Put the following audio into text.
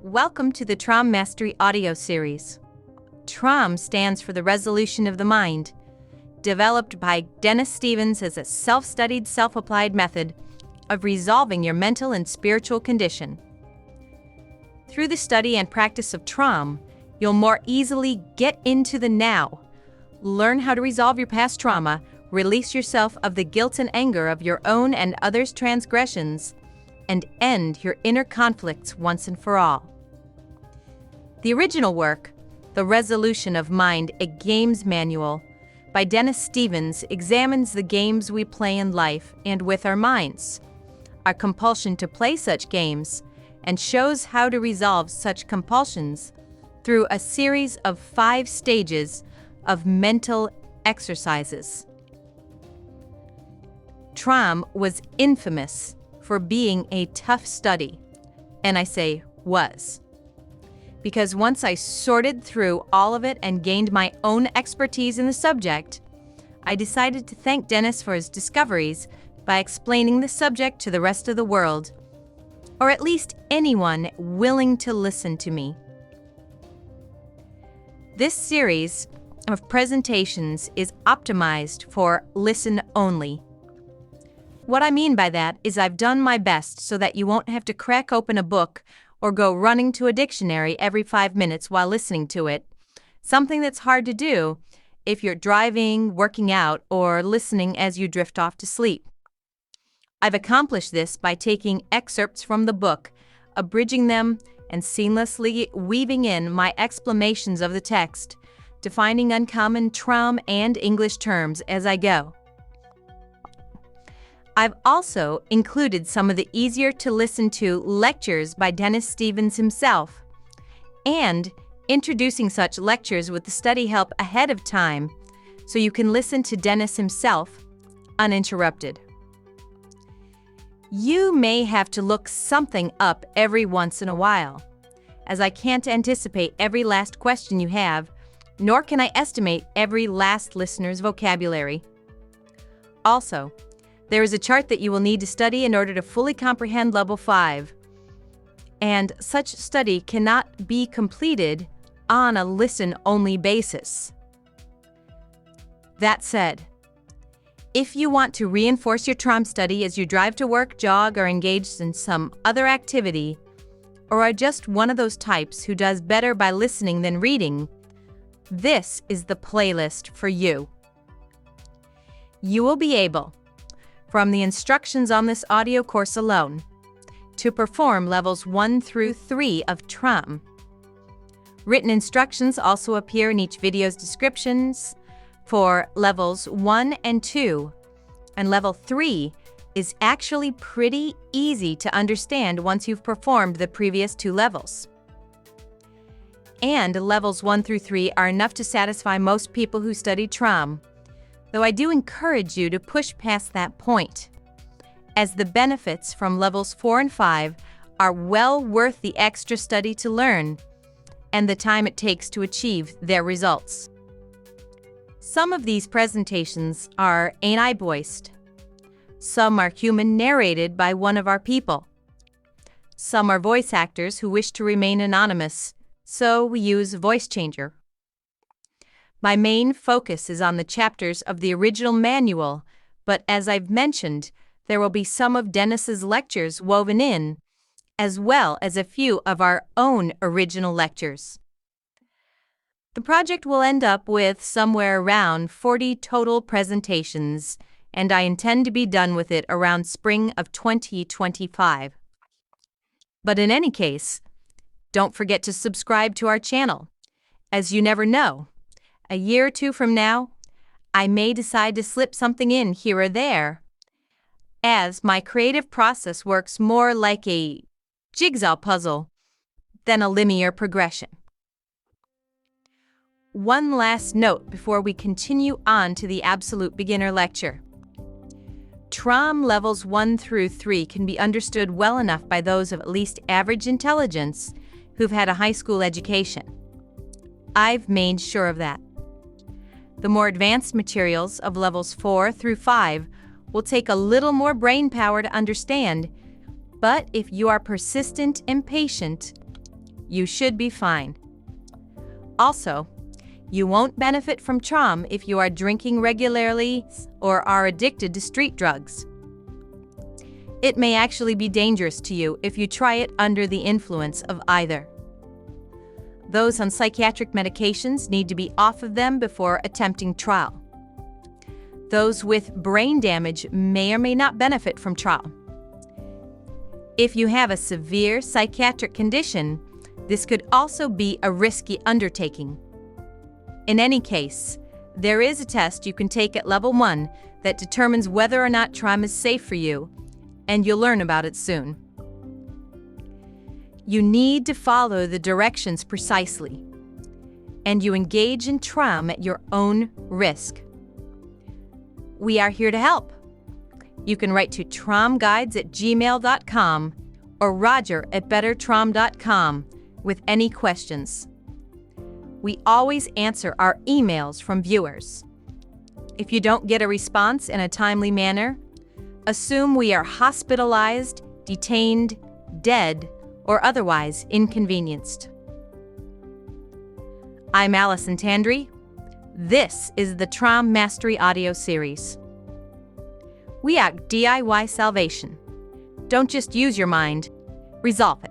Welcome to the TROM Mastery audio series. TROM stands for the resolution of the mind, developed by Dennis Stevens as a self-studied, self-applied method of resolving your mental and spiritual condition. Through the study and practice of TROM, you'll more easily get into the now, learn how to resolve your past trauma, release yourself of the guilt and anger of your own and others' transgressions, and end your inner conflicts once and for all. The original work, The Resolution of Mind, a Games Manual, by Dennis Stevens, examines the games we play in life and with our minds, our compulsion to play such games, and shows how to resolve such compulsions through a series of 5 stages of mental exercises. TROM was infamous for being a tough study, and I say was, because once I sorted through all of it and gained my own expertise in the subject, I decided to thank Dennis for his discoveries by explaining the subject to the rest of the world, or at least anyone willing to listen to me. This series of presentations is optimized for listen only. What I mean by that is I've done my best so that you won't have to crack open a book or go running to a dictionary every 5 minutes while listening to it, something that's hard to do if you're driving, working out, or listening as you drift off to sleep. I've accomplished this by taking excerpts from the book, abridging them, and seamlessly weaving in my explanations of the text, defining uncommon TROM and English terms as I go. I've also included some of the easier-to-listen-to lectures by Dennis Stevens himself, and introducing such lectures with the study help ahead of time so you can listen to Dennis himself uninterrupted. You may have to look something up every once in a while, as I can't anticipate every last question you have, nor can I estimate every last listener's vocabulary. Also, there is a chart that you will need to study in order to fully comprehend Level 5, and such study cannot be completed on a listen-only basis. That said, if you want to reinforce your TROM study as you drive to work, jog, or engage in some other activity, or are just one of those types who does better by listening than reading, this is the playlist for you. You will be able, from the instructions on this audio course alone, to perform levels 1 through 3 of TROM. Written instructions also appear in each video's descriptions for levels 1 and 2, and level 3 is actually pretty easy to understand once you've performed the previous 2 levels. And levels 1 through 3 are enough to satisfy most people who study TROM, though I do encourage you to push past that point, as the benefits from levels 4 and 5 are well worth the extra study to learn and the time it takes to achieve their results. Some of these presentations are Ain't I Voiced? Some are human narrated by one of our people. Some are voice actors who wish to remain anonymous, so we use Voice Changer. My main focus is on the chapters of the original manual, but as I've mentioned, there will be some of Dennis's lectures woven in, as well as a few of our own original lectures. The project will end up with somewhere around 40 total presentations, and I intend to be done with it around spring of 2025. But in any case, don't forget to subscribe to our channel, as you never know. A year or 2 from now, I may decide to slip something in here or there, as my creative process works more like a jigsaw puzzle than a linear progression. One last note before we continue on to the Absolute Beginner lecture. TROM levels 1 through 3 can be understood well enough by those of at least average intelligence who've had a high school education. I've made sure of that. The more advanced materials of levels 4 through 5 will take a little more brain power to understand, but if you are persistent and patient, You should be fine. Also, you won't benefit from TROM if you are drinking regularly or are addicted to street drugs. It may actually be dangerous to you if you try it under the influence of either. Those on psychiatric medications need to be off of them before attempting trial. Those with brain damage may or may not benefit from trial. If you have a severe psychiatric condition, this could also be a risky undertaking. In any case, there is a test you can take at level 1 that determines whether or not TROM is safe for you, and you'll learn about it soon. You need to follow the directions precisely, and you engage in TROM at your own risk. We are here to help. You can write to TROMGuides@gmail.com or roger@bettertrom.com with any questions. We always answer our emails from viewers. If you don't get a response in a timely manner, assume we are hospitalized, detained, dead, or otherwise inconvenienced. I'm Allison Tandry. This is the TROM Mastery audio series. We act DIY salvation. Don't just use your mind, resolve it.